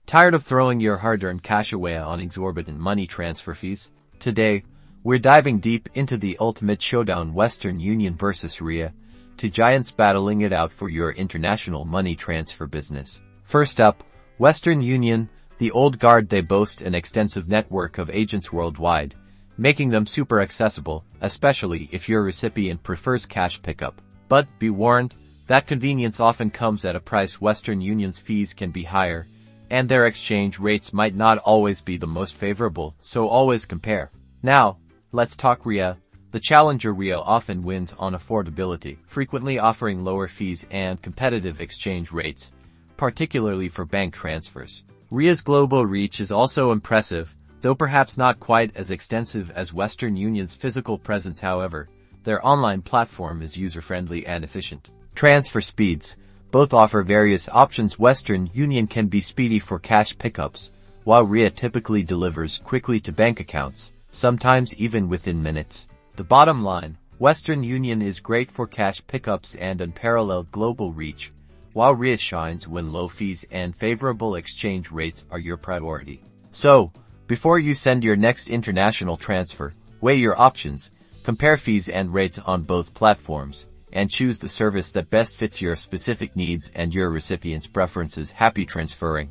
Tired of throwing your hard-earned cash away on exorbitant money transfer fees? Today, we're diving deep into the ultimate showdown: Western Union versus Ria, two giants battling it out for your international money transfer business. First up, Western Union, the old guard. They boast an extensive network of agents worldwide, making them super accessible, especially if your recipient prefers cash pickup. But be warned, that convenience often comes at a price. Western Union's fees can be higher, and their exchange rates might not always be the most favorable, so always compare. Now, let's talk Ria. The challenger Ria often wins on affordability, frequently offering lower fees and competitive exchange rates, particularly for bank transfers. Ria's global reach is also impressive, though perhaps not quite as extensive as Western Union's physical presence. However, their online platform is user-friendly and efficient. Transfer speeds. Both offer various options. Western Union can be speedy for cash pickups, while Ria typically delivers quickly to bank accounts, sometimes even within minutes. The bottom line: Western Union is great for cash pickups and unparalleled global reach, while Ria shines when low fees and favorable exchange rates are your priority. So, before you send your next international transfer, weigh your options, compare fees and rates on both platforms, and choose the service that best fits your specific needs and your recipient's preferences. Happy transferring!